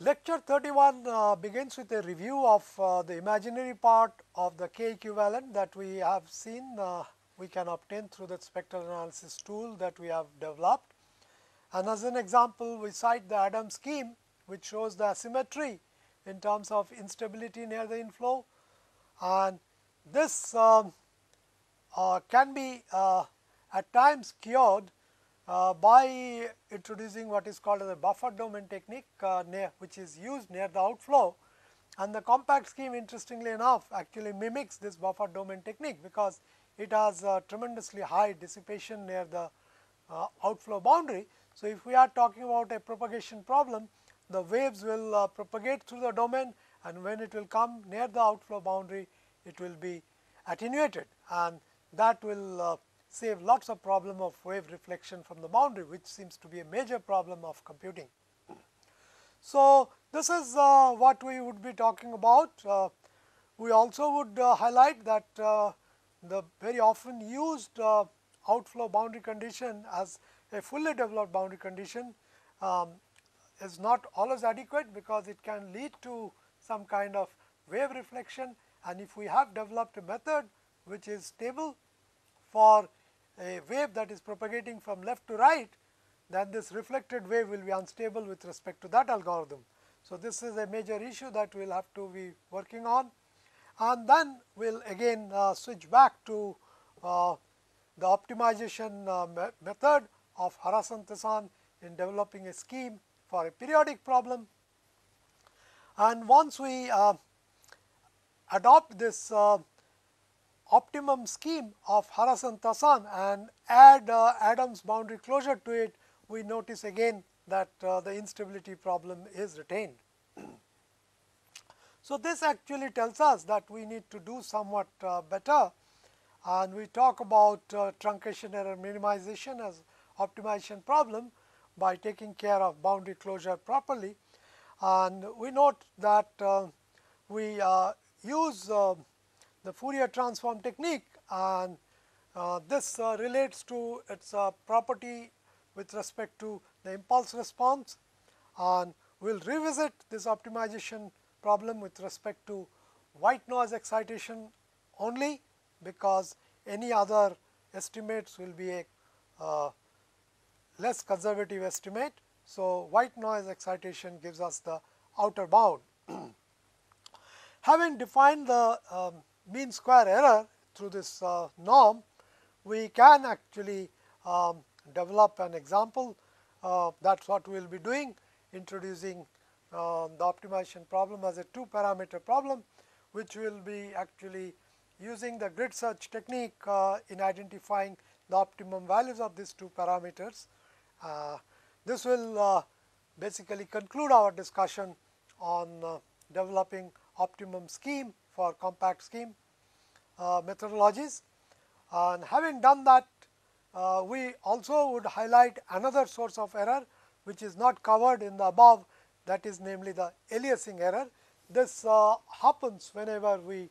Lecture 31 begins with a review of the imaginary part of the K equivalent that we have seen we can obtain through the spectral analysis tool that we have developed. And as an example, we cite the Adams scheme, which shows the asymmetry in terms of instability near the inflow, and this can be at times cured by introducing what is called as a buffer domain technique which is used near the outflow, and the compact scheme interestingly enough actually mimics this buffer domain technique because it has tremendously high dissipation near the outflow boundary. So, if we are talking about a propagation problem, the waves will propagate through the domain, and when it will come near the outflow boundary, it will be attenuated, and that will save lots of problem of wave reflection from the boundary, which seems to be a major problem of computing. So, this is what we would be talking about. We also would highlight that the very often used outflow boundary condition as a fully developed boundary condition is not always adequate, because it can lead to some kind of wave reflection, and if we have developed a method which is stable for a wave that is propagating from left to right, then this reflected wave will be unstable with respect to that algorithm. So, this is a major issue that we will have to be working on, and then we will again switch back to the optimization method of Harasan-Tesson in developing a scheme for a periodic problem. And once we adopt this optimum scheme of Harasan-Tesson and add Adams boundary closure to it, we notice again that the instability problem is retained. So, this actually tells us that we need to do somewhat better, and we talk about truncation error minimization as optimization problem by taking care of boundary closure properly. And we note that we use the Fourier transform technique, and this relates to its property with respect to the impulse response, and we will revisit this optimization problem with respect to white noise excitation only, because any other estimates will be a less conservative estimate. So, white noise excitation gives us the outer bound. Having defined the mean square error through this norm, we can actually develop an example. That is what we will be doing, introducing the optimization problem as a 2 parameter problem, which will be actually using the grid search technique in identifying the optimum values of these 2 parameters. This will basically conclude our discussion on developing optimum scheme for compact scheme methodologies. And having done that, we also would highlight another source of error which is not covered in the above, that is namely the aliasing error. This happens whenever we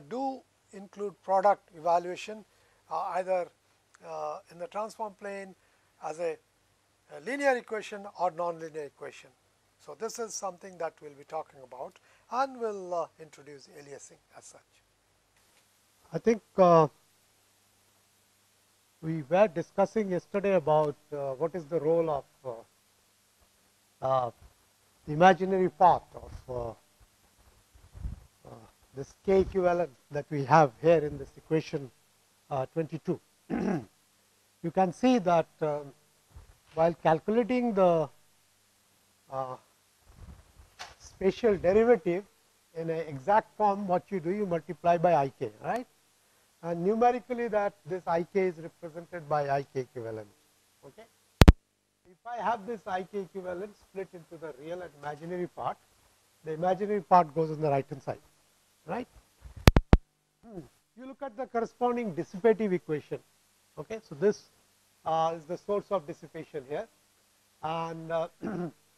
do include product evaluation either in the transform plane as a linear equation or nonlinear equation. So, this is something that we will be talking about, and we will introduce aliasing as such. I think we were discussing yesterday about what is the role of the imaginary part of this K equivalent that we have here in this equation 22. You can see that while calculating the spatial derivative in an exact form, what you do, you multiply by I k, right, and numerically that this I k is represented by I k equivalent. Okay. If I have this I k equivalent split into the real and imaginary part, the imaginary part goes on the right hand side, right. You look at the corresponding dissipative equation. Okay. So, this is the source of dissipation here, and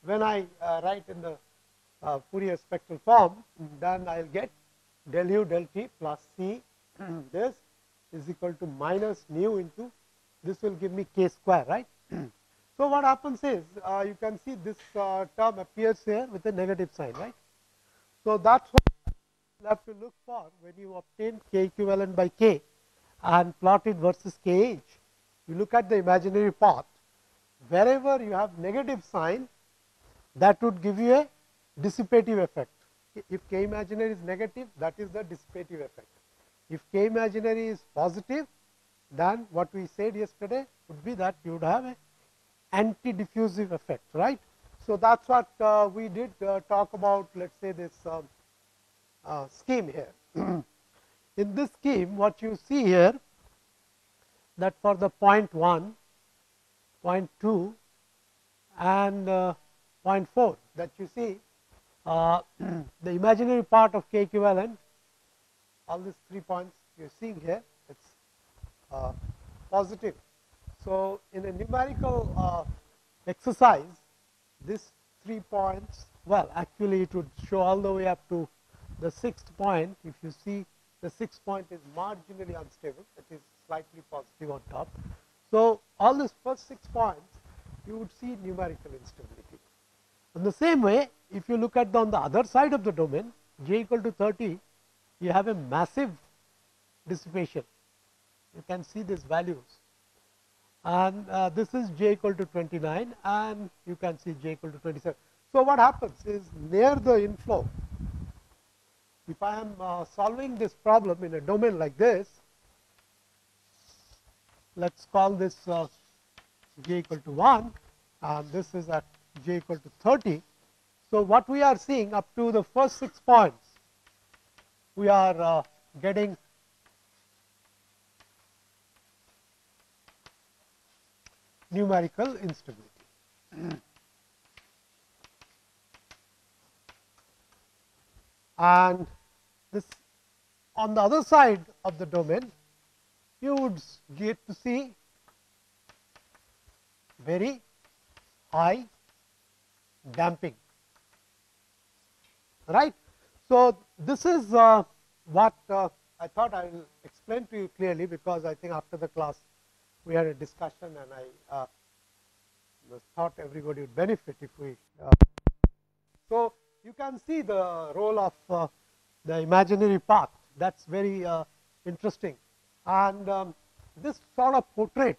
when I write in the Fourier spectral form, then I will get del u del t plus c this is equal to minus nu into this will give me k square, right. So, what happens is you can see this term appears here with a negative sign, right. So, that is what you have to look for when you obtain k equivalent by k and plot it versus k h. You look at the imaginary path, wherever you have negative sign, that would give you a dissipative effect. If k imaginary is negative, that is the dissipative effect. If k imaginary is positive, then what we said yesterday would be that you would have a anti-diffusive effect, right. So, that is what we did talk about, let us say this scheme here. In this scheme, what you see here, that for the point 1, point 2 and point 4, that you see the imaginary part of k equivalent, all these 3 points you are seeing here, it is positive. So, in a numerical exercise, these 3 points, well, actually it would show all the way up to the 6th point. If you see, the 6th point is marginally unstable, it is slightly positive on top. So, all these first 6 points, you would see numerical instability. In the same way, if you look at on the other side of the domain, j equal to 30, you have a massive dissipation. You can see these values, and this is j equal to 29, and you can see j equal to 27. So, what happens is, near the inflow, if I am solving this problem in a domain like this, let us call this j equal to 1, and this is at j equal to 30. So, what we are seeing up to the first 6 points, we are getting numerical instability. And this, on the other side of the domain, you would get to see very high damping, right. So, this is what I thought I will explain to you clearly, because I think after the class we had a discussion, and I thought everybody would benefit if we. So, you can see the role of the imaginary path, that is very interesting, and this sort of portrait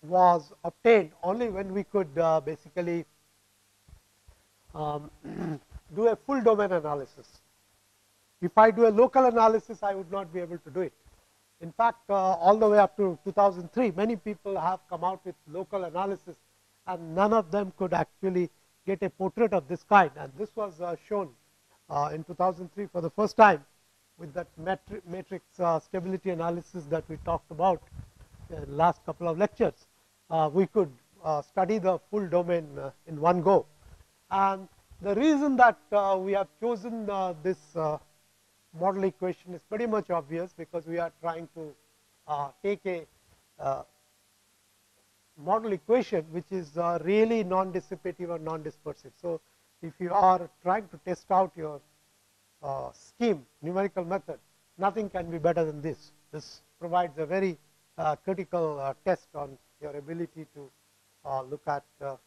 was obtained only when we could basically do a full domain analysis. If I do a local analysis, I would not be able to do it. In fact, all the way up to 2003, many people have come out with local analysis, and none of them could actually get a portrait of this kind, and this was shown in 2003 for the first time with that matrix stability analysis that we talked about in last couple of lectures. We could study the full domain in one go, and the reason that we have chosen this model equation is pretty much obvious, because we are trying to take a model equation which is really non-dissipative or non-dispersive. So, if you are trying to test out your scheme, numerical method, nothing can be better than this. This provides a very critical test on your ability to look at the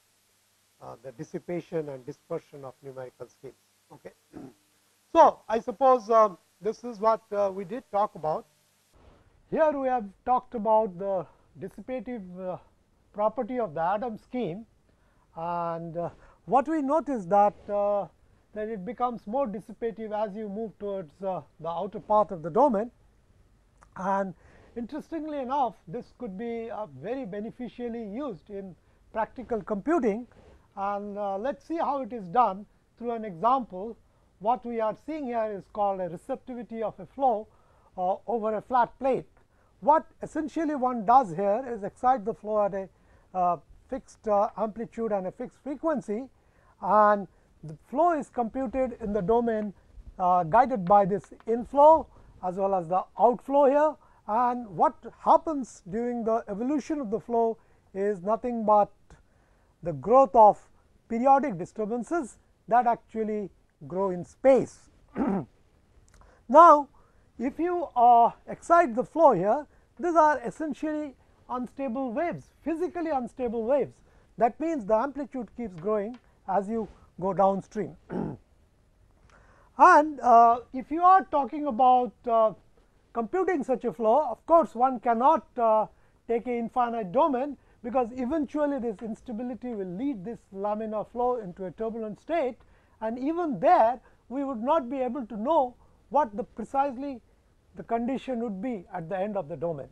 dissipation and dispersion of numerical schemes. Okay. So, I suppose this is what we did talk about. Here we have talked about the dissipative property of the atom scheme, and what we notice that it becomes more dissipative as you move towards the outer part of the domain, and interestingly enough, this could be very beneficially used in practical computing, and let us see how it is done through an example. What we are seeing here is called a receptivity of a flow over a flat plate. What essentially one does here is excite the flow at a fixed amplitude and a fixed frequency, and the flow is computed in the domain guided by this inflow as well as the outflow here, and what happens during the evolution of the flow is nothing but the growth of periodic disturbances that actually grow in space. Now, if you excite the flow here, these are essentially unstable waves, physically unstable waves. That means the amplitude keeps growing as you go downstream. And if you are talking about computing such a flow, of course, one cannot take an infinite domain, because eventually this instability will lead this laminar flow into a turbulent state, and even there we would not be able to know what the precisely the condition would be at the end of the domain,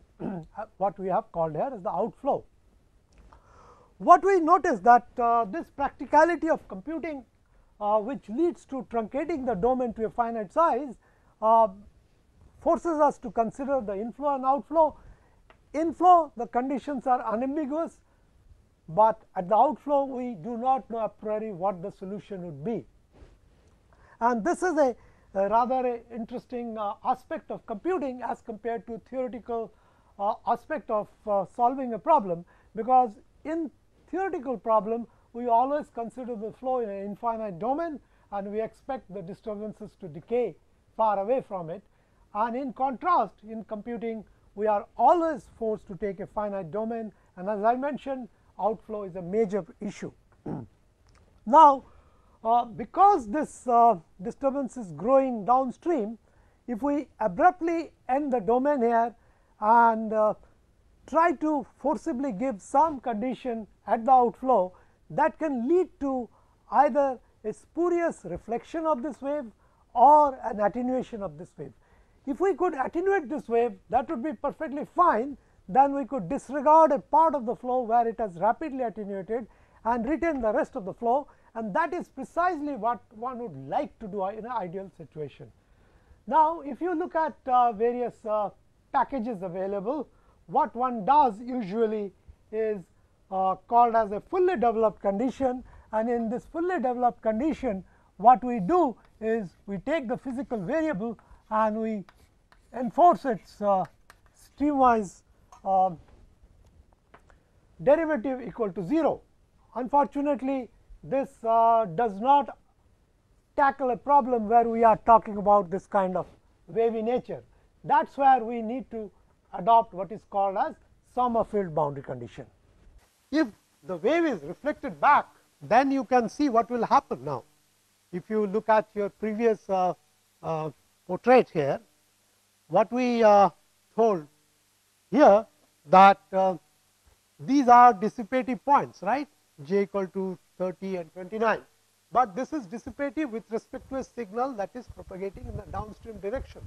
what we have called here as the outflow. What we notice that this practicality of computing, which leads to truncating the domain to a finite size, forces us to consider the inflow and outflow. Inflow, the conditions are unambiguous, but at the outflow we do not know a priori what the solution would be. And this is a rather interesting aspect of computing as compared to theoretical aspect of solving a problem, because in theoretical problem we always consider the flow in an infinite domain, and we expect the disturbances to decay far away from it. And in contrast, in computing we are always forced to take a finite domain, and as I mentioned, outflow is a major issue. Now, because this disturbance is growing downstream, if we abruptly end the domain here and try to forcibly give some condition at the outflow, that can lead to either a spurious reflection of this wave or an attenuation of this wave. If we could attenuate this wave, that would be perfectly fine. Then we could disregard a part of the flow where it has rapidly attenuated and retain the rest of the flow, and that is precisely what one would like to do in an ideal situation. Now, if you look at various packages available, what one does usually is called as a fully developed condition, and in this fully developed condition what we do is we take the physical variable and we enforce its streamwise derivative equal to 0. Unfortunately, this does not tackle a problem where we are talking about this kind of wavy nature. That is where we need to adopt what is called as Sommerfeld boundary condition. If the wave is reflected back, then you can see what will happen now. If you look at your previous portrait here, what we told here that these are dissipative points, right, j equal to 30 and 29, but this is dissipative with respect to a signal that is propagating in the downstream direction.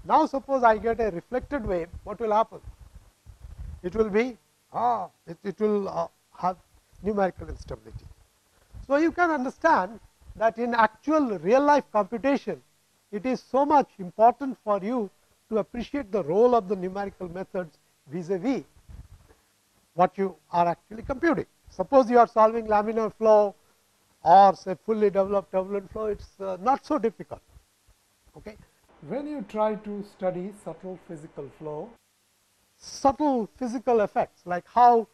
Now, suppose I get a reflected wave, what will happen? It will be it will have numerical instability. So, you can understand that in actual real life computation, it is so much important for you to appreciate the role of the numerical methods vis-a-vis what you are actually computing. Suppose you are solving laminar flow or say fully developed turbulent flow, it is not so difficult. Okay. When you try to study subtle physical flow, subtle physical effects like how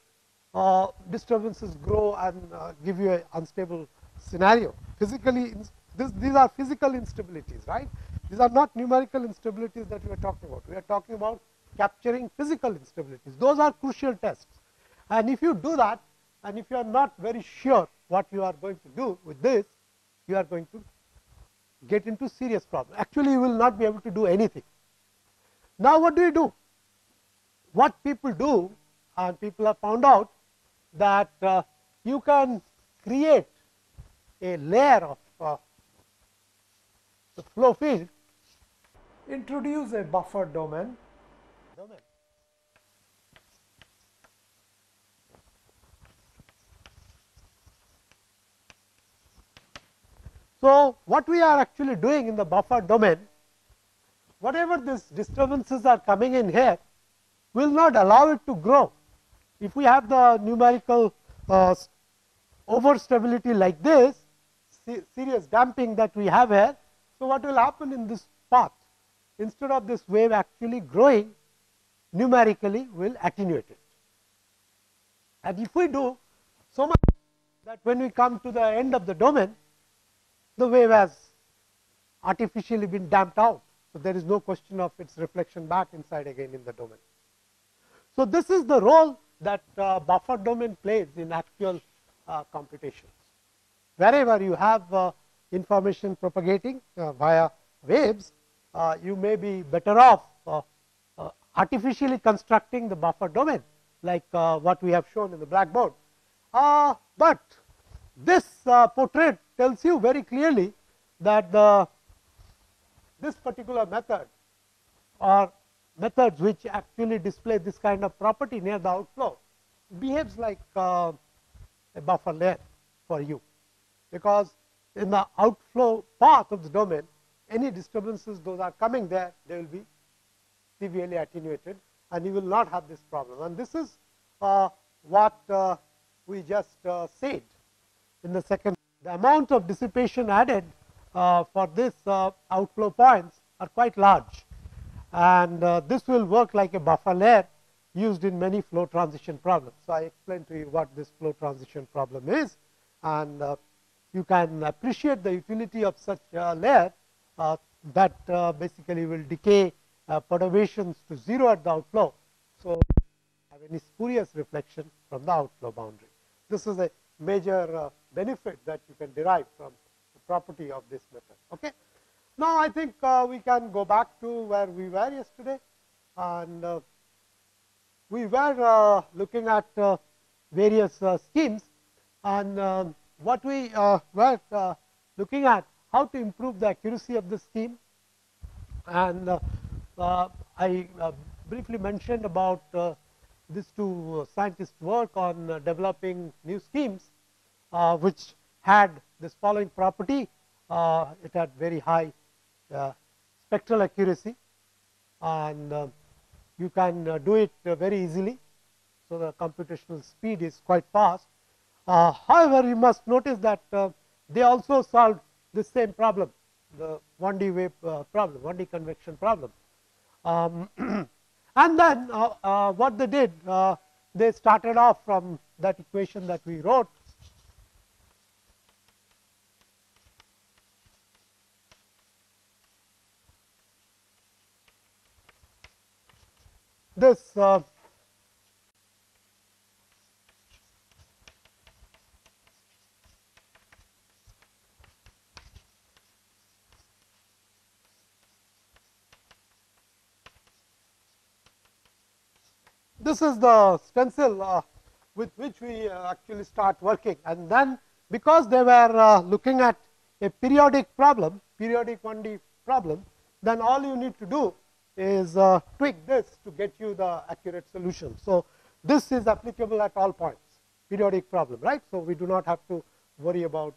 disturbances grow and give you an unstable scenario, physically these are physical instabilities, right. These are not numerical instabilities that we are talking about. We are talking about capturing physical instabilities. Those are crucial tests, and if you do that, and if you are not very sure what you are going to do with this, you are going to get into serious problem. Actually, you will not be able to do anything. Now, what do you do? What people do, and people have found out that you can create a layer of the flow field, introduce a buffer domain. So, what we are actually doing in the buffer domain, whatever these disturbances are coming in here will not allow it to grow. If we have the numerical overstability like this, serious damping that we have here, so what will happen in this path? Instead of this wave actually growing, numerically will attenuate it. And if we do so much that when we come to the end of the domain, the wave has artificially been damped out. So, there is no question of its reflection back inside again in the domain. So, this is the role that buffer domain plays in actual computations. Wherever you have information propagating via waves, you may be better off artificially constructing the buffer domain, like what we have shown in the blackboard. But this portrait tells you very clearly that this particular method, or methods which actually display this kind of property near the outflow, behaves like a buffer layer for you, because in the outflow path of the domain, any disturbances those are coming there, they will be severely attenuated, and you will not have this problem. And this is what we just said in the second. The amount of dissipation added for this outflow points are quite large, and this will work like a buffer layer used in many flow transition problems. So, I explained to you what this flow transition problem is, and you can appreciate the utility of such a layer that basically will decay perturbations to 0 at the outflow. So, you have any spurious reflection from the outflow boundary. This is a major benefit that you can derive from the property of this method. Okay. Now, I think we can go back to where we were yesterday, and we were looking at various schemes, and what we were looking at how to improve the accuracy of the scheme, and I briefly mentioned about these two scientists' work on developing new schemes which had this following property. It had very high spectral accuracy, and you can do it very easily. So, the computational speed is quite fast. However, you must notice that they also solved the same problem, the 1D wave problem, 1D convection problem. And then what they did, they started off from that equation that we wrote. This this is the stencil with which we actually start working, and then because they were looking at a periodic problem, periodic 1D problem, then all you need to do is tweak this to get you the accurate solution. So, this is applicable at all points, periodic problem, right. So, we do not have to worry about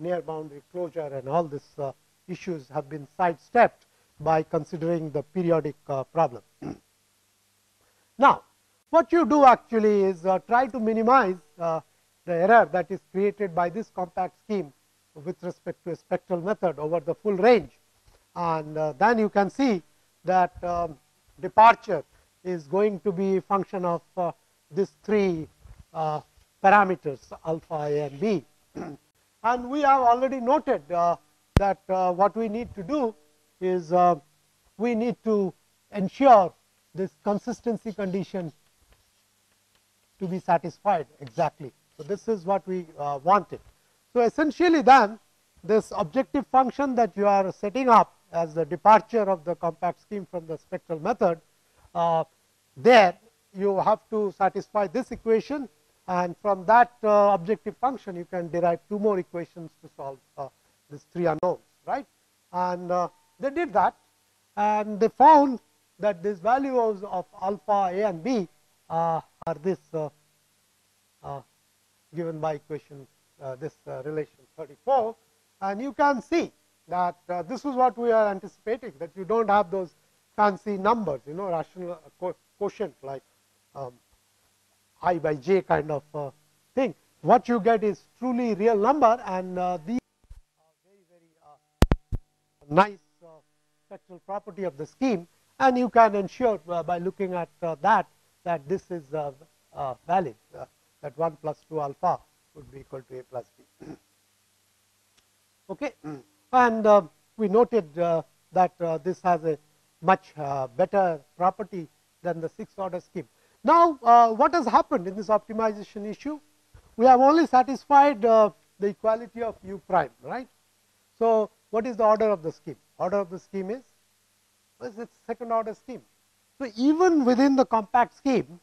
near boundary closure, and all these issues have been sidestepped by considering the periodic problem. Now, what you do actually is try to minimize the error that is created by this compact scheme with respect to a spectral method over the full range, and then you can see that departure is going to be a function of these three parameters alpha, a, and b. And we have already noted that what we need to do is we need to ensure this consistency condition to be satisfied exactly. So, this is what we wanted. So, essentially then this objective function that you are setting up as the departure of the compact scheme from the spectral method, there you have to satisfy this equation, and from that objective function you can derive two more equations to solve these three unknowns, right. And they did that, and they found that these values of alpha, a, and b are this given by equation this relation 34, and you can see that this is what we are anticipating, that you do not have those fancy numbers, rational quotient like I by j kind of thing. What you get is truly real number, and these are very nice spectral property of the scheme, and you can ensure by looking at that this is valid, that 1 plus 2 alpha would be equal to a plus b. Okay. And we noted that this has a much better property than the 6th order scheme. Now, what has happened in this optimization issue? We have only satisfied the equality of u prime, right. So, what is the order of the scheme? Order of the scheme is, well, it is second order scheme. So, even within the compact scheme,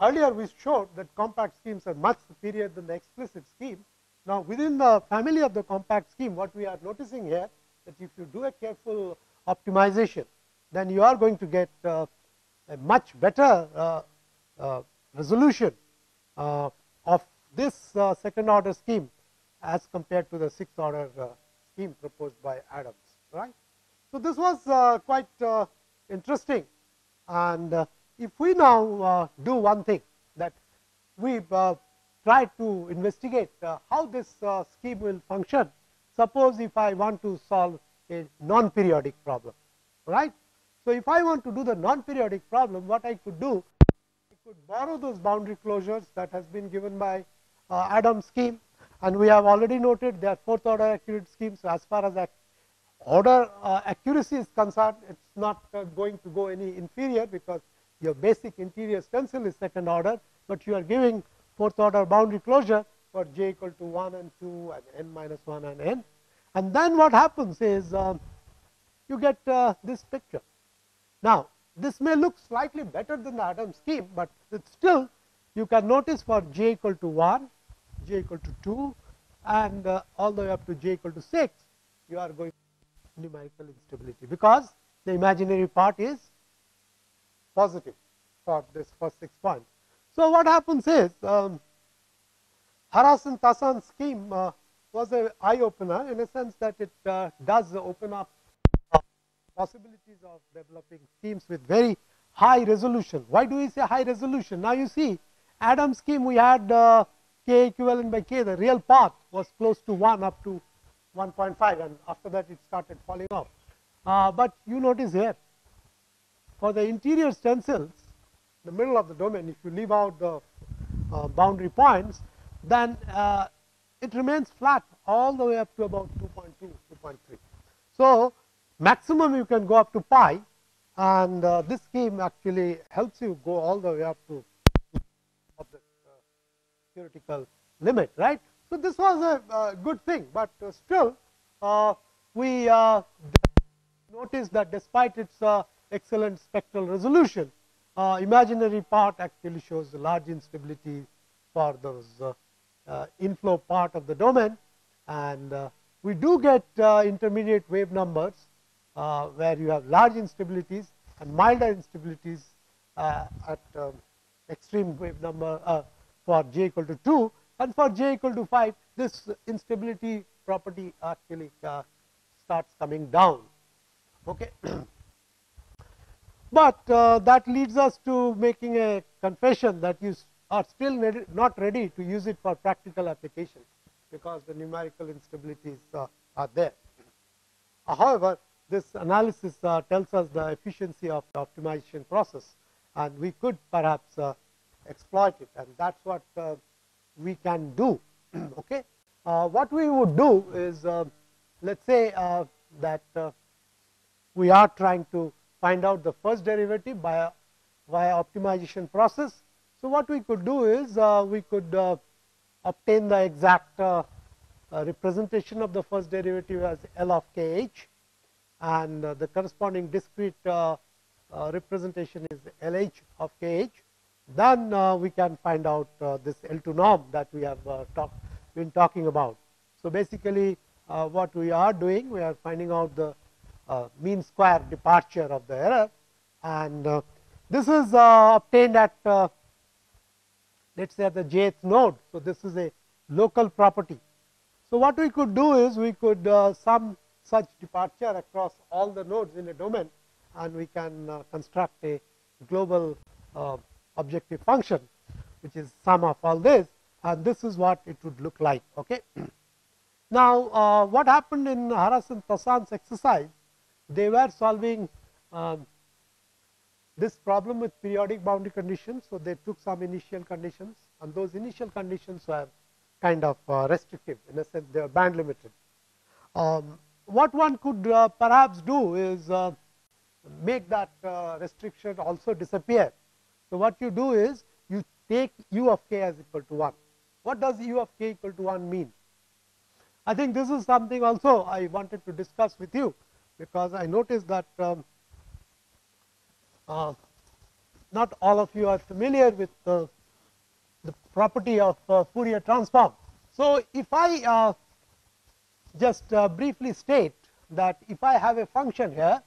earlier we showed that compact schemes are much superior than the explicit scheme. Now, within the family of the compact scheme, what we are noticing here, that if you do a careful optimization, then you are going to get a much better resolution of this second order scheme as compared to the sixth order scheme proposed by Adams, right. So, this was quite interesting, and if we now do one thing, that we try to investigate how this scheme will function. Suppose if I want to solve a non-periodic problem, right. So, if I want to do the non-periodic problem, what I could do, I could borrow those boundary closures that has been given by Adams scheme, and we have already noted they are fourth order accurate schemes. So, as far as that order accuracy is concerned, it is not going to go any inferior, because your basic interior stencil is second order, but you are giving fourth order boundary closure for j equal to 1 and 2 and n minus 1 and n. And then what happens is you get this picture. Now, this may look slightly better than the Adams scheme, but it's still, you can notice for j equal to 1, j equal to 2, and all the way up to j equal to 6, you are going to numerical instability, because the imaginary part is positive for this first 6 points. So, what happens is Harasan-Tassan scheme was an eye opener, in a sense that it does open up possibilities of developing schemes with very high resolution. Why do we say high resolution? Now, you see Adams scheme, we had k equivalent by k, the real path was close to 1 up to 1.5, and after that it started falling off. But you notice here, for the interior stencils, the middle of the domain, if you leave out the boundary points, then it remains flat all the way up to about 2.2, 2.3. So, maximum you can go up to pi, and this scheme actually helps you go all the way up to of the theoretical limit, right. So, this was a good thing, but still we notice that despite its excellent spectral resolution, imaginary part actually shows a large instability for those inflow part of the domain, and we do get intermediate wave numbers where you have large instabilities and milder instabilities at extreme wave number for j equal to 2, and for j equal to 5, this instability property actually starts coming down. Okay. But that leads us to making a confession that you are still not ready to use it for practical application, because the numerical instabilities are there. However, this analysis tells us the efficiency of the optimization process, and we could perhaps exploit it, and that is what we can do. Okay. What we would do is, let us say that we are trying to find out the first derivative via optimization process. So, what we could do is we could obtain the exact representation of the first derivative as L of kh, and the corresponding discrete representation is LH of kh. Then we can find out this L2 norm that we have been talking about. So, basically what we are doing, we are finding out the mean square departure of the error, and this is obtained at let us say at the jth node. So, this is a local property. So, what we could do is we could sum such departure across all the nodes in a domain, and we can construct a global objective function, which is sum of all this, and this is what it would look like. Okay. Now, what happened in Harasan-Tassan's exercise, they were solving this problem with periodic boundary conditions. So, they took some initial conditions, and those initial conditions were kind of restrictive, in a sense they are band limited. What one could perhaps do is make that restriction also disappear. So, what you do is you take u of k as equal to 1. What does u of k equal to 1 mean? I think this is something also I wanted to discuss with you, because I noticed that not all of you are familiar with the property of Fourier transform. So, if I just briefly state that if I have a function here,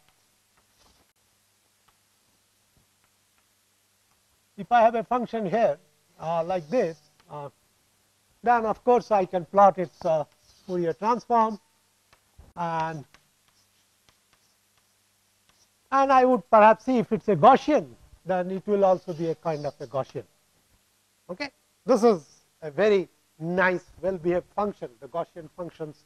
like this, then of course I can plot its Fourier transform, and I would perhaps see if it's a Gaussian, then it will also be a kind of a Gaussian. Okay, this is a very nice, well behaved function. The Gaussian functions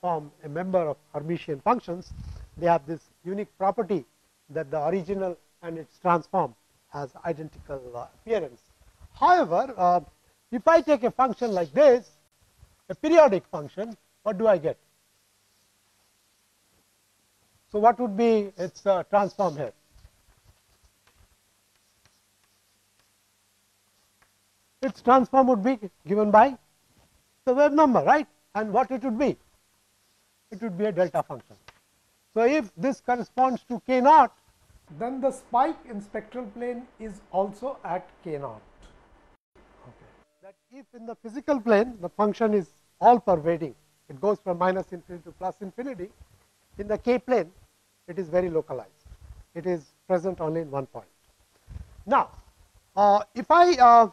form a member of Hermitian functions. They have this unique property that the original and its transform has identical appearance. However, if I take a function like this, a periodic function, what do I get? So, what would be its transform here? Its transform would be given by the wave number, right? And what it would be? It would be a delta function. So, if this corresponds to k naught, then the spike in spectral plane is also at k naught. okay, that if in the physical plane the function is all pervading, it goes from minus infinity to plus infinity, in the k plane it is very localized, it is present only in one point. Now, if I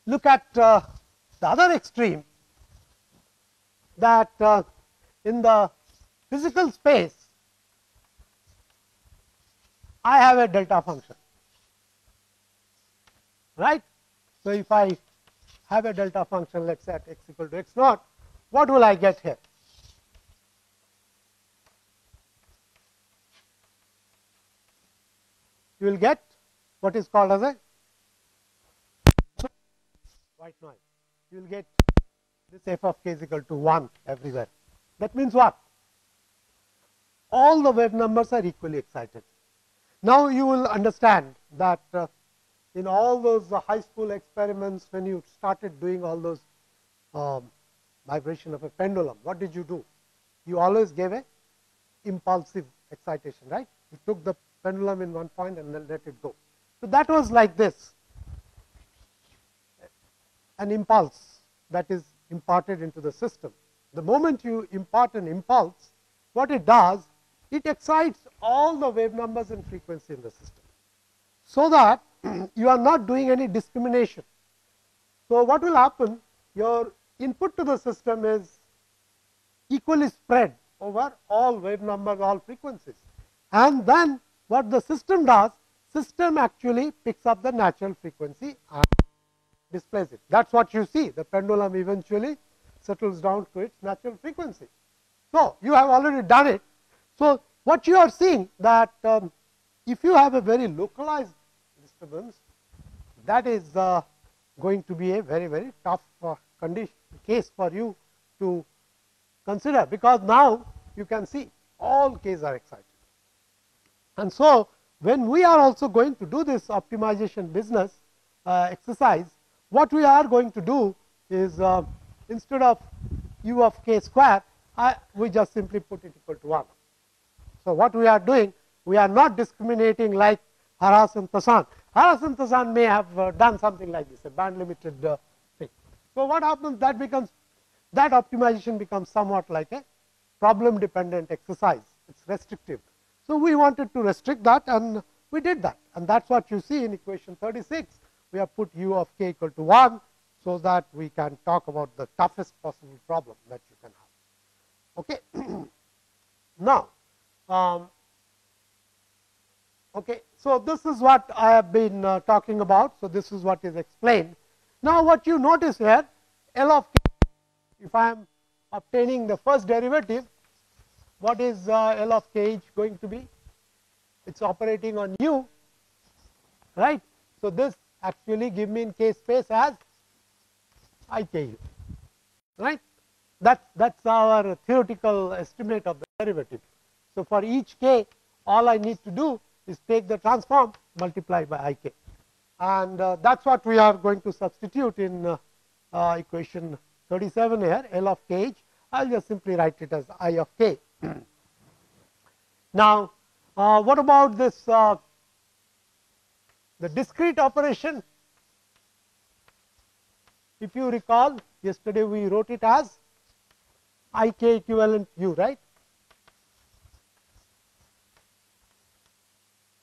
look at the other extreme, that in the physical space I have a delta function, right. So, if I have a delta function, let us say at x equal to x naught, what will I get here? You will get what is called as a white noise. You will get this f of k is equal to 1 everywhere. That means what? All the wave numbers are equally excited. Now, you will understand that in all those high school experiments, when you started doing all those vibration of a pendulum, what did you do? You always gave a impulsive excitation, right? You took the pendulum in one point and then let it go. So, that was like this, an impulse that is imparted into the system. The moment you impart an impulse, what it does, it excites all the wave numbers and frequency in the system, so that you are not doing any discrimination. So, what will happen? Your input to the system is equally spread over all wave numbers, all frequencies, and then what the system does, system actually picks up the natural frequency and displays it. That is what you see, the pendulum eventually settles down to its natural frequency. So, you have already done it. So, what you are seeing that if you have a very localized disturbance, that is going to be a very, very tough case for you to consider, because now you can see all k's are excited. And so, when we are also going to do this optimization business exercise, what we are going to do is instead of u of k square, we just simply put it equal to 1. So, what we are doing, we are not discriminating like Haras and Tassan. Haras and Tassan may have done something like this, a band limited thing. So, what happens, that becomes, that optimization becomes somewhat like a problem dependent exercise, it is restrictive. So, we wanted to restrict that, and we did that, and that is what you see in equation 36. We have put u of k equal to 1, so that we can talk about the toughest possible problem that you can have. Okay. Now, okay, so this is what I have been talking about. So, this is what is explained. Now, what you notice here, L of k, if I am obtaining the first derivative, what is L of k going to be? It is operating on u, right. So, this actually give me in k space as IKU, right. That is our theoretical estimate of the derivative. So, for each k, all I need to do is take the transform multiply by I k, and that is what we are going to substitute in equation 37 here, L of kh. I will just simply write it as I of k. Now, what about this the discrete operation? If you recall, yesterday we wrote it as I k equivalent u, right?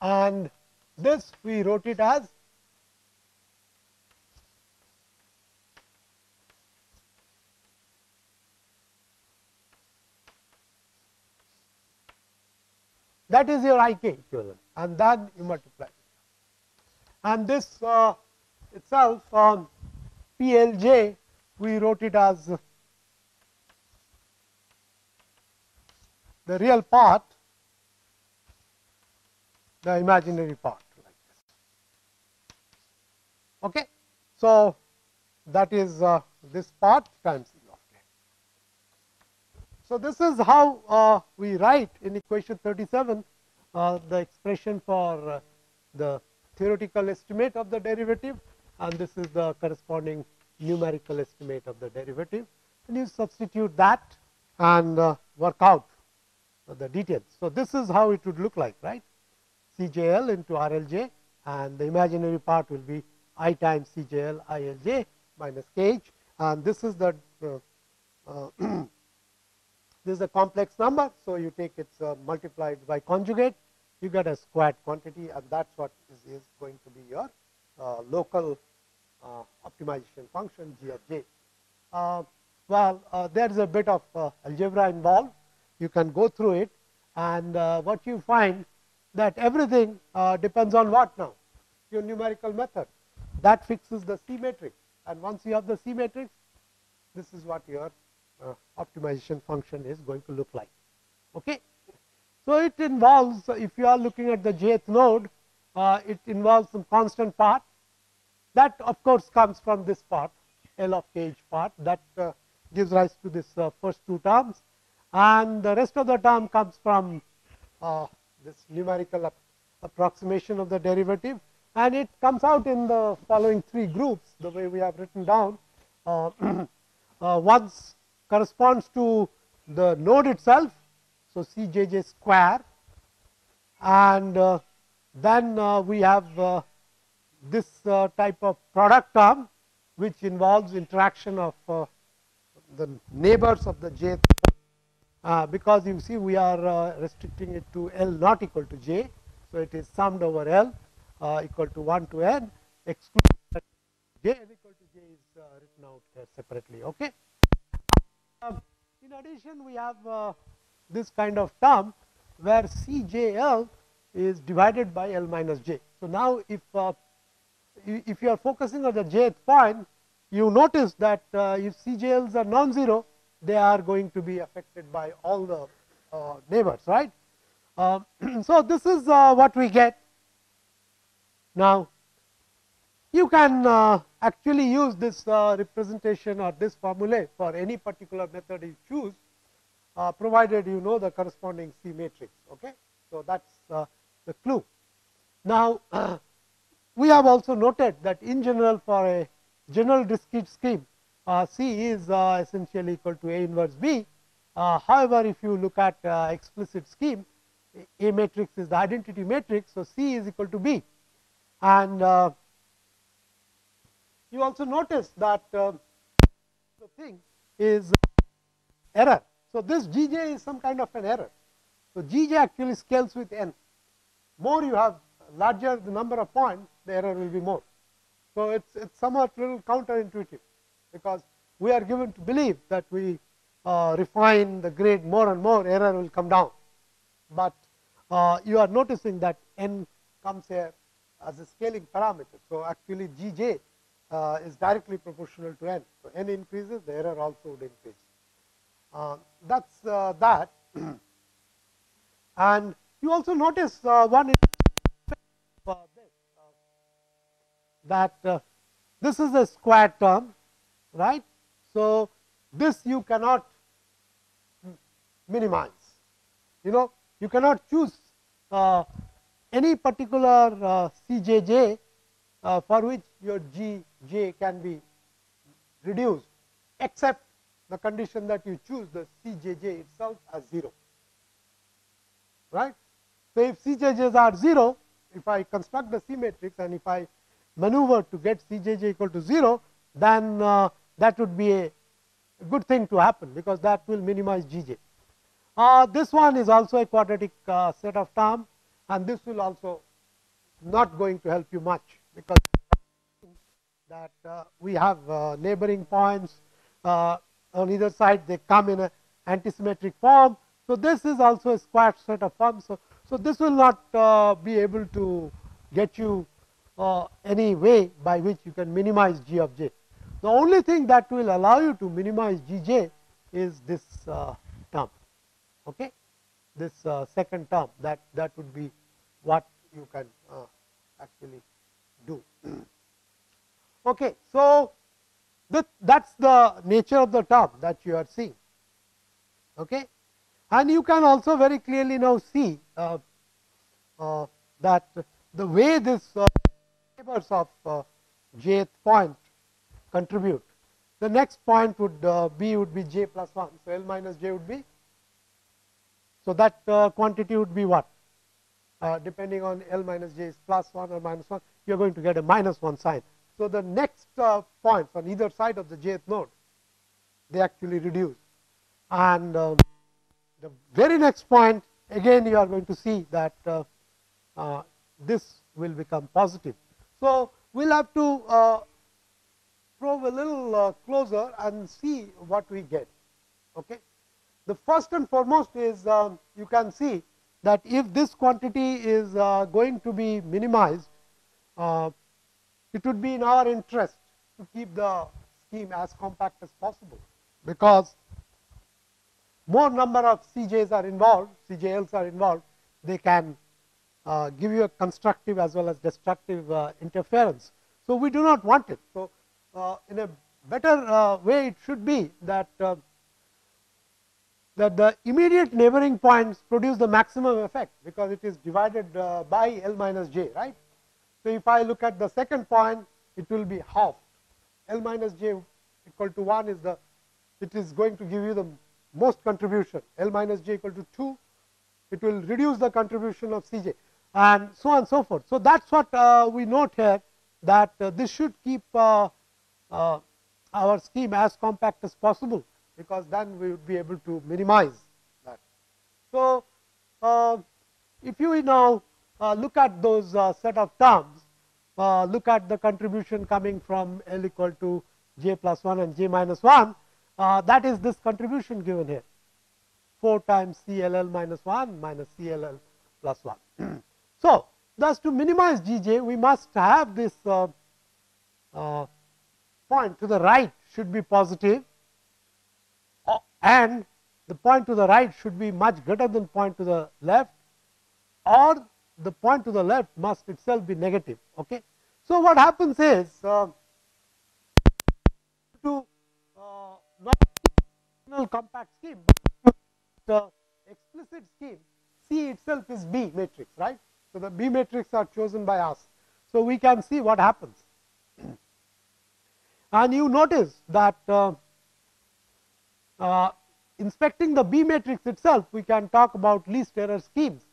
And this we wrote it as that is your I k equivalent, and then you multiply it. And this itself P L j we wrote it as the real part, the imaginary part, like this. Okay. So, that is this part times E of k. So, this is how we write in equation 37 the expression for the theoretical estimate of the derivative, and this is the corresponding numerical estimate of the derivative, and you substitute that and work out the details. So, this is how it would look like, right? CJL into RLJ, and the imaginary part will be I times CJL ILJ minus KH, and this is the this is a complex number. So, you take its multiplied by conjugate, you get a squared quantity, and that is what is going to be your local optimization function G of j. Well, there is a bit of algebra involved. You can go through it, and what you find that everything depends on what now? Your numerical method that fixes the C matrix, and once you have the C matrix, this is what your optimization function is going to look like. Okay. So, it involves, if you are looking at the jth node, it involves some constant part that of course comes from this part L of kh part that gives rise to this first two terms, and the rest of the term comes from this numerical approximation of the derivative, and it comes out in the following three groups the way we have written down. One corresponds to the node itself, so Cjj square, and then we have this type of product term which involves interaction of the neighbors of the jth, because you see we are restricting it to L not equal to j. So, it is summed over L equal to 1 to n, excluding j n equal to j is written out here separately. Okay. In addition, we have this kind of term where Cjl is divided by L minus j. So, now if you are focusing on the jth point, you notice that if Cjls are non-zero, they are going to be affected by all the neighbors, right. So, this is what we get. Now, you can actually use this representation or this formulae for any particular method you choose, provided you know the corresponding C matrix. Okay. So, that is the clue. Now, we have also noted that in general for a general discrete scheme, C is essentially equal to A inverse B. However, if you look at explicit scheme, A matrix is the identity matrix. So, C is equal to B, and you also notice that the thing is error. So, this Gj is some kind of an error. So, Gj actually scales with n. More you have, larger the number of points, the error will be more. So, it is somewhat little counterintuitive, because we are given to believe that we refine the grade more and more, error will come down. But you are noticing that n comes here as a scaling parameter. So, actually Gj is directly proportional to n. So, n increases, the error also would increase. That is that. And you also notice one that this is a square term, right. So, this you cannot minimize, you know, you cannot choose any particular Cjj for which your Gj can be reduced, except the condition that you choose the Cjj itself as 0, right. So, if Cjj's are 0, if I construct the C matrix and if I maneuver to get Cjj equal to 0, then that would be a good thing to happen, because that will minimize Gj. This one is also a quadratic set of term, and this will also not going to help you much, because that we have neighboring points on either side, they come in a antisymmetric form. So, this is also a square set of forms. So, this will not be able to get you any way by which you can minimize G of j. The only thing that will allow you to minimize Gj is this term, okay. This second term, that would be what you can actually do. Okay, so that's the nature of the term that you are seeing, okay. And you can also very clearly now see that the way this neighbors of jth point contribute, the next point would be j plus 1. So, L minus j would be, so that quantity would be what, depending on L minus j is plus 1 or minus 1, you are going to get a minus 1 sign. So, the next points on either side of the jth node, they actually reduce, and the very next point again you are going to see that this will become positive. So, we will have to probe a little closer and see what we get. Okay. The first and foremost is you can see that if this quantity is going to be minimized, it would be in our interest to keep the scheme as compact as possible, because more number of Cj's are involved, Cjls are involved, they can give you a constructive as well as destructive interference. So, we do not want it. So, in a better way it should be that that the immediate neighboring points produce the maximum effect, because it is divided by L minus j, right. So, if I look at the second point, it will be half L minus j equal to 1 is the, it is going to give you the most contribution, L minus j equal to 2, it will reduce the contribution of Cj, and so on and so forth. So, that is what we note here, that this should keep our scheme as compact as possible, because then we would be able to minimize that. So, if you now look at those set of terms, look at the contribution coming from L equal to j plus 1 and j minus 1, that is this contribution given here, 4 times CLL minus 1 minus CLL plus 1. So, thus to minimize Gj, we must have this point to the right should be positive, and the point to the right should be much greater than point to the left, or the point to the left must itself be negative. Okay. So, what happens is to not compact scheme, but the explicit scheme, C itself is B matrix, right. So, the B matrix are chosen by us. So, we can see what happens. And you notice that inspecting the B matrix itself, we can talk about least error schemes,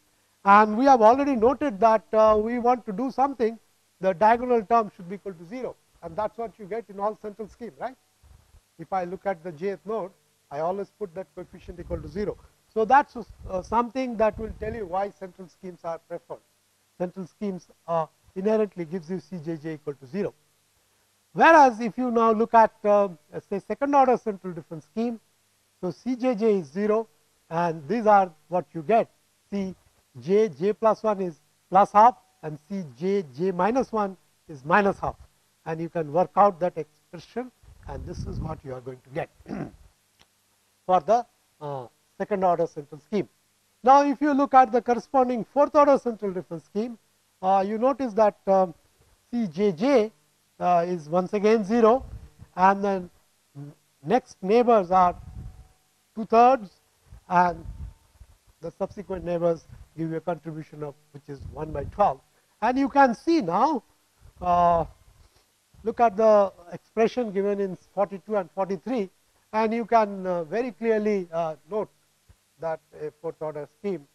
and we have already noted that we want to do something, the diagonal term should be equal to 0, and that is what you get in all central scheme, right. If I look at the jth node, I always put that coefficient equal to 0. So, that is something that will tell you why central schemes are preferred. Central schemes inherently gives you Cjj equal to 0. Whereas, if you now look at say second order central difference scheme, so Cjj is 0, and these are what you get, Cj j plus 1 is plus half, and Cj j minus 1 is minus half, and you can work out that expression, and this is what you are going to get for the second order central scheme. Now, if you look at the corresponding fourth order central difference scheme, you notice that Cjj is once again 0, and then next neighbors are 2/3, and the subsequent neighbors give you a contribution of which is 1 by 12. And you can see now, look at the expression given in 42 and 43, and you can very clearly note that a fourth order scheme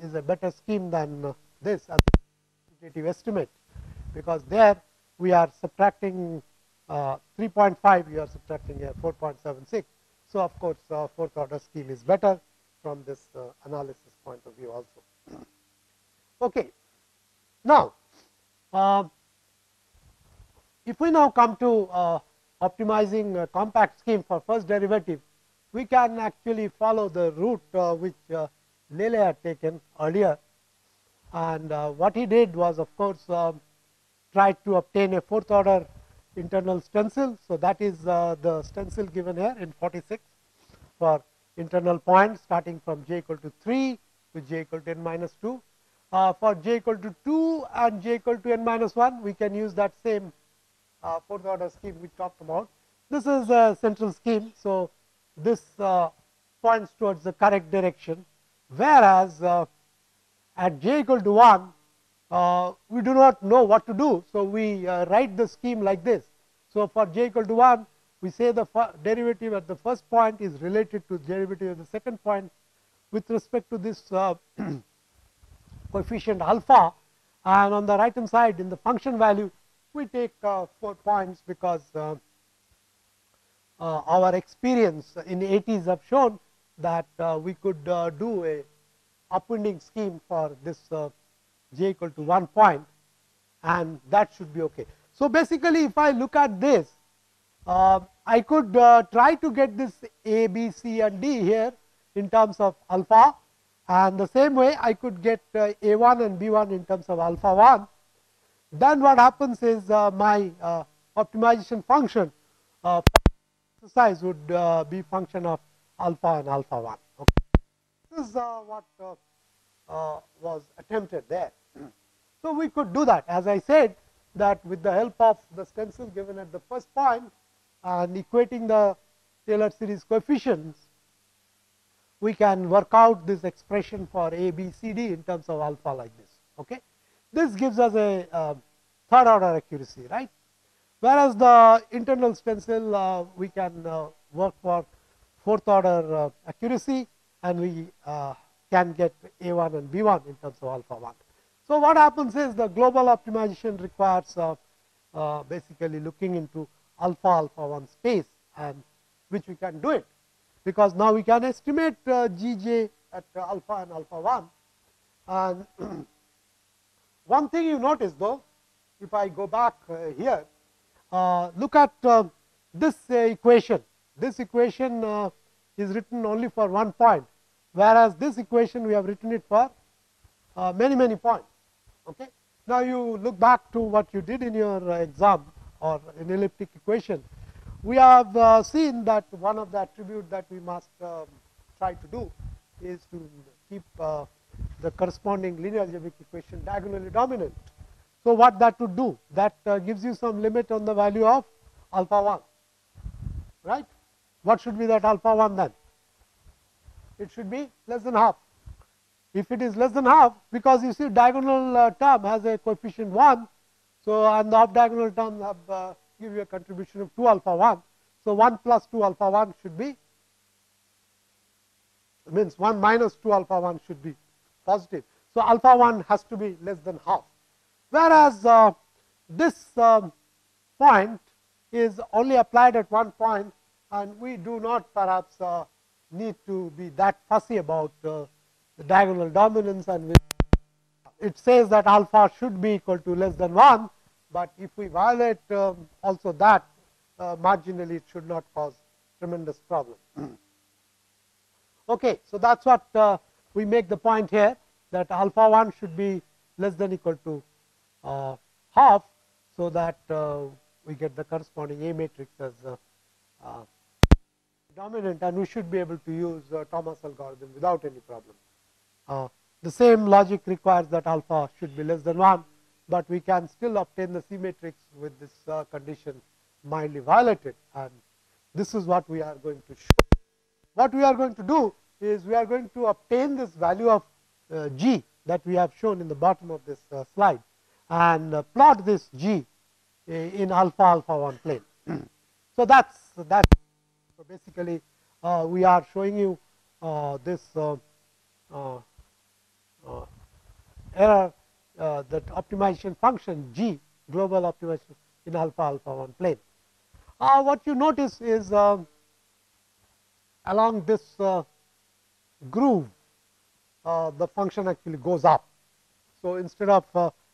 is a better scheme than this as a quantitative estimate, because there we are subtracting 3.5, you are subtracting 4.76. So, of course, fourth order scheme is better from this analysis point of view also. Okay. Now, if we now come to optimizing a compact scheme for first derivative, we can actually follow the route which Cayley had taken earlier, and what he did was, of course, tried to obtain a fourth order internal stencil. So, that is the stencil given here in 46 for internal points starting from j equal to 3 to j equal to n minus 2. For j equal to 2 and j equal to n minus 1, we can use that same fourth order scheme we talked about. This is a central scheme. So, this points towards the correct direction, whereas at j equal to 1, we do not know what to do. So, we write the scheme like this. So, for j equal to 1, we say the derivative at the first point is related to derivative at the second point with respect to this coefficient alpha, and on the right hand side in the function value we take 4 points, because our experience in 80s have shown that we could do a upwinding scheme for this j equal to 1 point, and that should be okay. So, basically if I look at this, I could try to get this A, B, C and D here in terms of alpha, and the same way I could get A1 and B1 in terms of alpha 1. Then what happens is my optimization function exercise would be function of alpha and alpha 1. Okay. This is what was attempted there. So, we could do that, as I said, that with the help of the stencil given at the first point and equating the Taylor series coefficients, we can work out this expression for A, B, C, D in terms of alpha like this. Okay. This gives us a third order accuracy, right? Whereas the internal stencil we can work for fourth order accuracy, and we can get A1 and B1 in terms of alpha 1. So, what happens is the global optimization requires basically looking into alpha 1 space, and which we can do it, because now we can estimate Gj at alpha and alpha 1. And one thing you notice though, if I go back here, look at this equation. This equation is written only for 1 point, whereas this equation we have written it for many points. Okay. Now, you look back to what you did in your exam or an elliptic equation. We have seen that one of the attributes that we must try to do is to keep the corresponding linear algebraic equation diagonally dominant. So, what that would do? That gives you some limit on the value of alpha 1, right? What should be that alpha 1 then? It should be less than half. If it is less than half, because you see diagonal term has a coefficient 1, so and the off diagonal terms have give you a contribution of 2 alpha 1. So, 1 plus 2 alpha 1 should be, means 1 minus 2 alpha 1 should be positive. So, alpha 1 has to be less than half, whereas this point is only applied at 1 point, and we do not perhaps need to be that fussy about the diagonal dominance, and it says that alpha should be equal to less than 1, but if we violate also that, marginally it should not cause tremendous problem. Okay, so that's what we make the point here, that alpha 1 should be less than equal to half, so that we get the corresponding A matrix as dominant, and we should be able to use Thomas algorithm without any problem. The same logic requires that alpha should be less than 1, but we can still obtain the C matrix with this condition mildly violated, and this is what we are going to show. What we are going to do is we are going to obtain this value of G that we have shown in the bottom of this slide and plot this G in alpha alpha 1 plane. So that's so basically we are showing you this error that optimization function G global optimization in alpha alpha 1 plane. What you notice is along this groove the function actually goes up. So instead of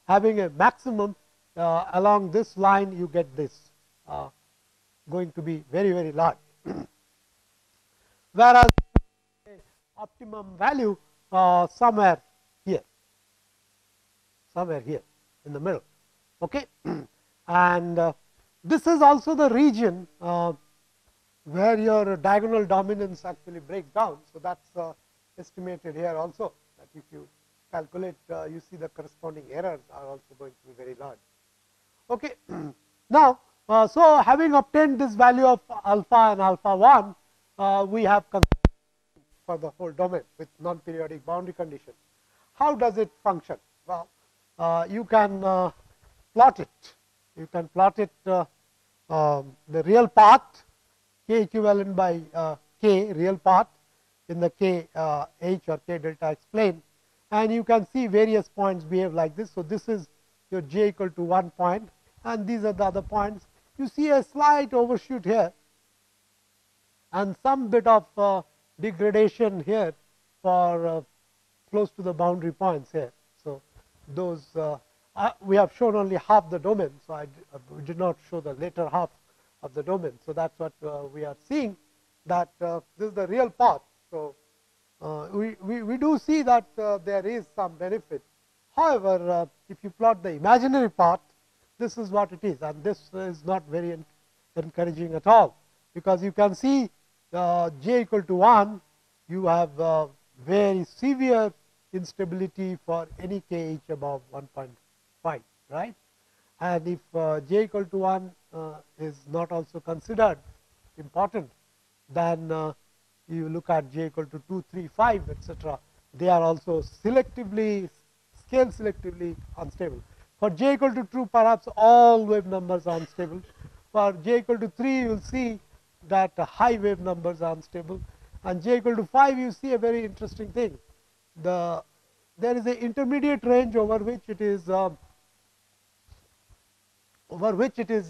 having a maximum along this line, you get this going to be very, very large. Whereas optimum value somewhere here in the middle. Okay, and this is also the region where your diagonal dominance actually breaks down. So that's estimated here also, that if you calculate, you see the corresponding errors are also going to be very large. Okay. Now, so having obtained this value of alpha and alpha 1, we have for the whole domain with non-periodic boundary conditions. How does it function? Well, you can plot it. You can plot it the real path k equivalent by k real path in the k h or k delta x plane, and you can see various points behave like this. So this is your j equal to 1 point, and these are the other points. You see a slight overshoot here and some bit of degradation here for close to the boundary points here. So those we have shown only half the domain, so I did not show the later half of the domain. So that's what we are seeing, that this is the real path. So we do see that there is some benefit. However, if you plot the imaginary path, this is what it is, and this is not very encouraging at all, because you can see j equal to 1, you have very severe instability for any kh above 1.5, right? And if j equal to 1 is not also considered important, then you look at j equal to 2, 3, 5, etc. They are also selectively, scale selectively unstable. For j equal to 2, perhaps all wave numbers are unstable. For j equal to 3, you will see that high wave numbers are unstable, and j equal to 5, you see a very interesting thing. There is an intermediate range over which it is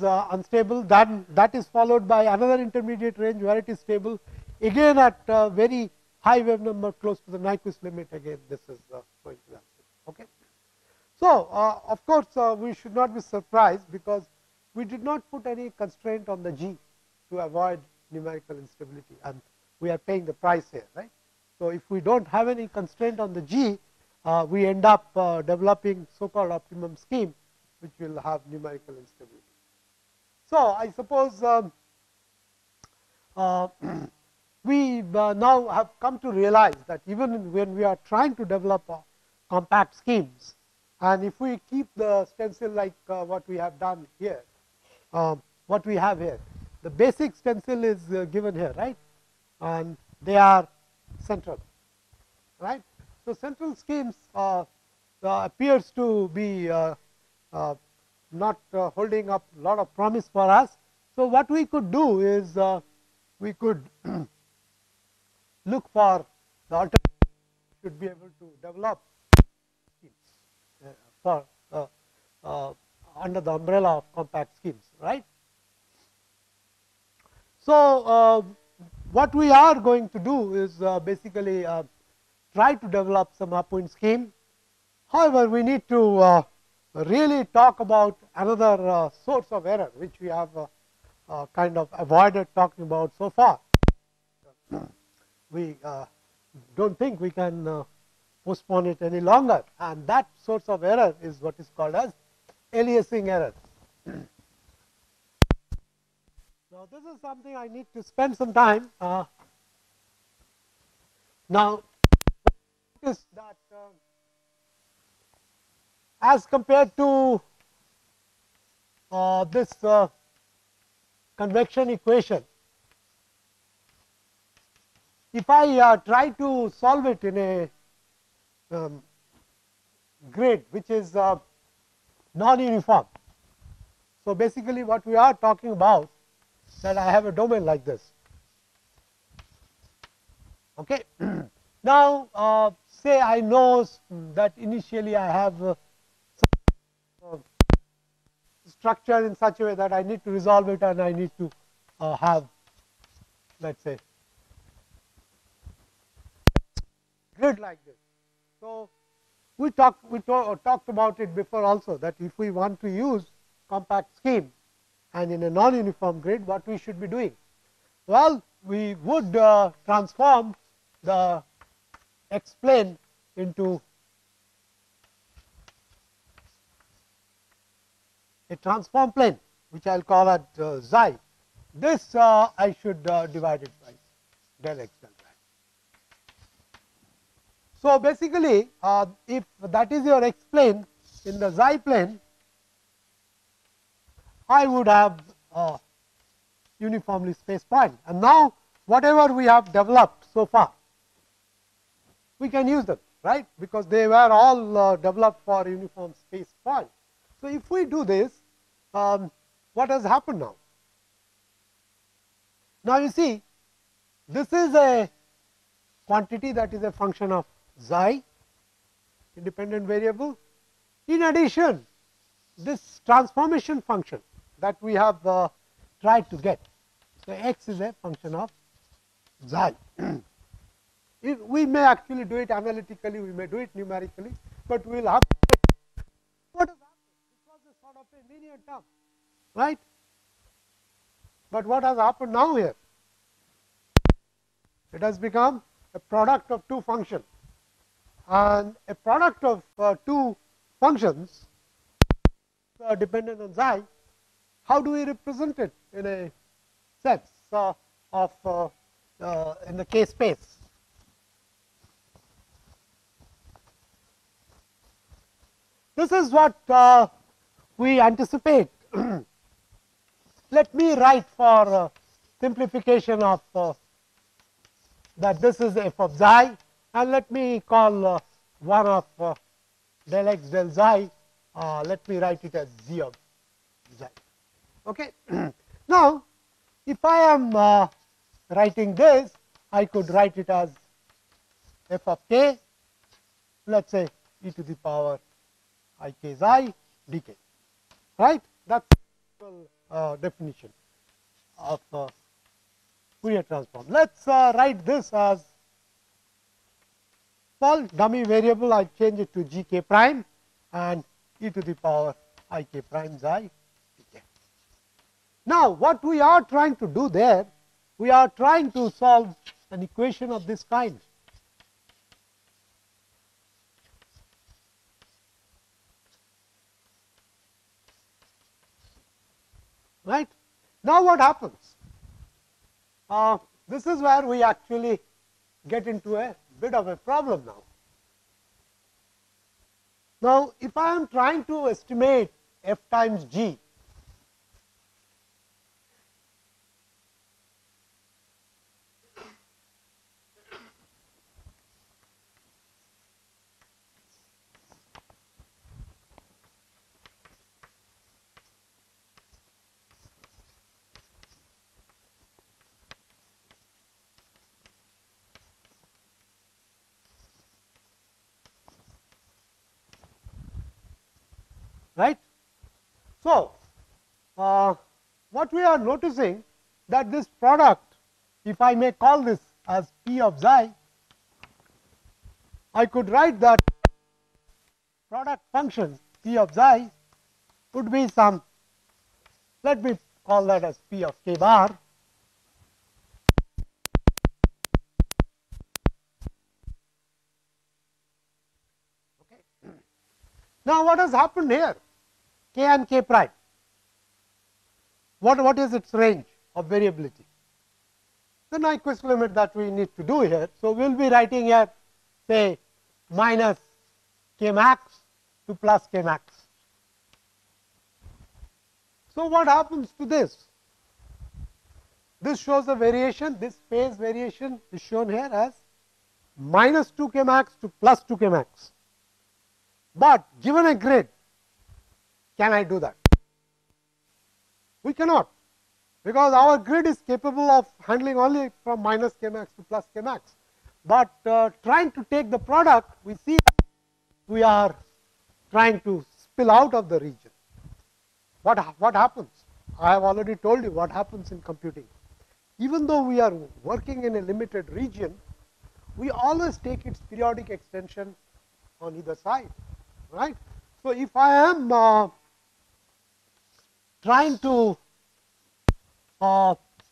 unstable. Then that is followed by another intermediate range where it is stable. Again, at very high wave number close to the Nyquist limit, again this is going to be unstable. Okay. So of course we should not be surprised, because we did not put any constraint on the G to avoid numerical instability, and we are paying the price here, right? So if we don't have any constraint on the G, we end up developing so-called optimum scheme, which will have numerical instability. So I suppose we now have come to realize that even when we are trying to develop compact schemes, and if we keep the stencil like what we have done here, what we have here, the basic stencil is given here, right? And they are central, right? So central schemes appears to be not holding up a lot of promise for us. So what we could do is we could look for the alternative, should be able to develop schemes for under the umbrella of compact schemes, right? So what we are going to do is basically try to develop some upwind scheme. However, we need to really talk about another source of error, which we have kind of avoided talking about so far. We don't think we can postpone it any longer, and that source of error is what is called as aliasing errors. Now, this is something I need to spend some time. Now, notice that as compared to this convection equation, if I try to solve it in a grid which is non-uniform. So, basically what we are talking about, that I have a domain like this. Okay. Now, say I know that initially I have structure in such a way that I need to resolve it, and I need to have, let us say, grid like this. So, we talked about it before also, that if we want to use compact scheme and in a non-uniform grid, what we should be doing? Well, we would transform the x plane into a transform plane, which I will call it xi. This I should divide it by del x del y. So, basically if that is your x plane in the xi plane, I would have uniformly spaced point, and now whatever we have developed so far, we can use them, right, because they were all developed for uniform space point. So, if we do this, what has happened now? Now, you see, this is a quantity that is a function of xi, independent variable. In addition, this transformation function that we have tried to get. So, x is a function of xi. We may actually do it analytically, we may do it numerically, but we will have to what has happened. This was a sort of a linear term, right? But what has happened now here? It has become a product of two functions, and a product of two functions dependent on xi. How do we represent it in a sense of in the K space? This is what we anticipate. Let me write for simplification of that this is f of xi, and let me call one of del x del xi, let me write it as z of xi. Okay. Now, if I am writing this, I could write it as f of k, let us say e to the power I k xi dk, right. That is the definition of Fourier transform. Let us write this as, well, dummy variable, I change it to g k prime and e to the power I k prime xi dk. Now, what we are trying to do there, we are trying to solve an equation of this kind. Right. Now, what happens? This is where we actually get into a bit of a problem now. Now, if I am trying to estimate f times g, right. So, what we are noticing, that this product, if I may call this as p of xi, I could write that product function p of xi would be some, let me call that as p of k bar. Okay. Now, what has happened here? K and k prime, what is its range of variability? The Nyquist limit that we need to do here. So, we will be writing here, say, minus k max to plus k max. So, what happens to this? This shows a variation, this phase variation is shown here as minus 2 k max to plus 2 k max. But given a grid, can I do that? We cannot, because our grid is capable of handling only from minus k max to plus k max. But trying to take the product, we see that we are trying to spill out of the region. What happens? I have already told you what happens in computing. Even though we are working in a limited region, we always take its periodic extension on either side, right? So if I am trying to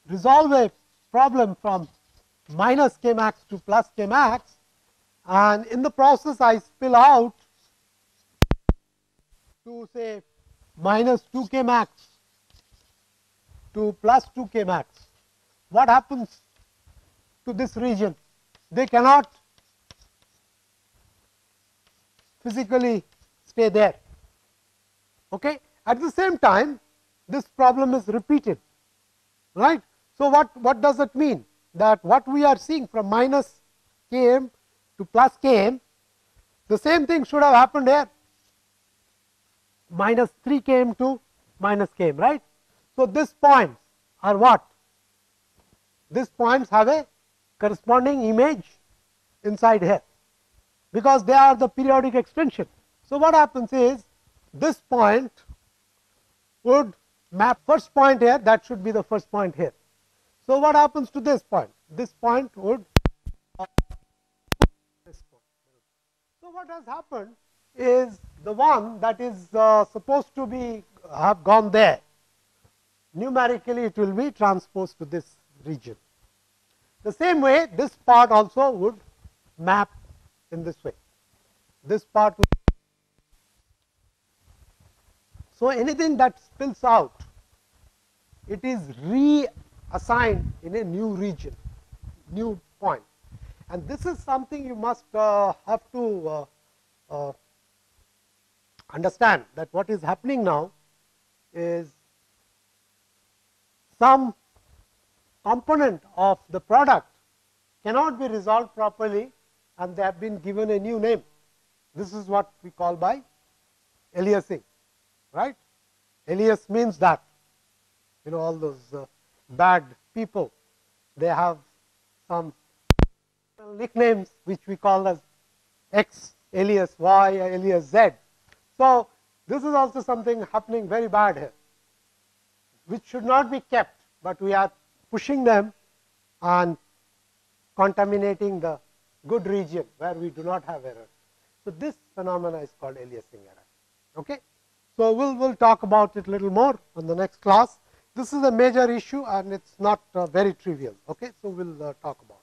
resolve a problem from minus k max to plus k max, and in the process I spill out to say minus 2 k max to plus 2 k max, what happens to this region? They cannot physically stay there. Okay? At the same time, this problem is repeated, right? So what does it mean? That what we are seeing from minus km to plus km, the same thing should have happened here, minus 3 km to minus km, right? So these points are what? These points have a corresponding image inside here, because they are the periodic extension. So what happens is, this point would map first point here, that should be the first point here. So what happens to this point? This point would this point. So what has happened is, the one that is supposed to be have gone there, numerically it will be transposed to this region. The same way, this part also would map in this way. This part would. So anything that spills out, it is reassigned in a new region, new point. And this is something you must have to understand, that what is happening now is some component of the product cannot be resolved properly, and they have been given a new name. This is what we call by aliasing, right? Alias means that, you know, all those bad people, they have some nicknames which we call as X alias Y alias Z. So this is also something happening very bad here, which should not be kept, but we are pushing them and contaminating the good region where we do not have error. So this phenomena is called aliasing error. Okay? So we'll talk about it a little more on the next class. This is a major issue and it's not very trivial. Okay? So we'll talk about it.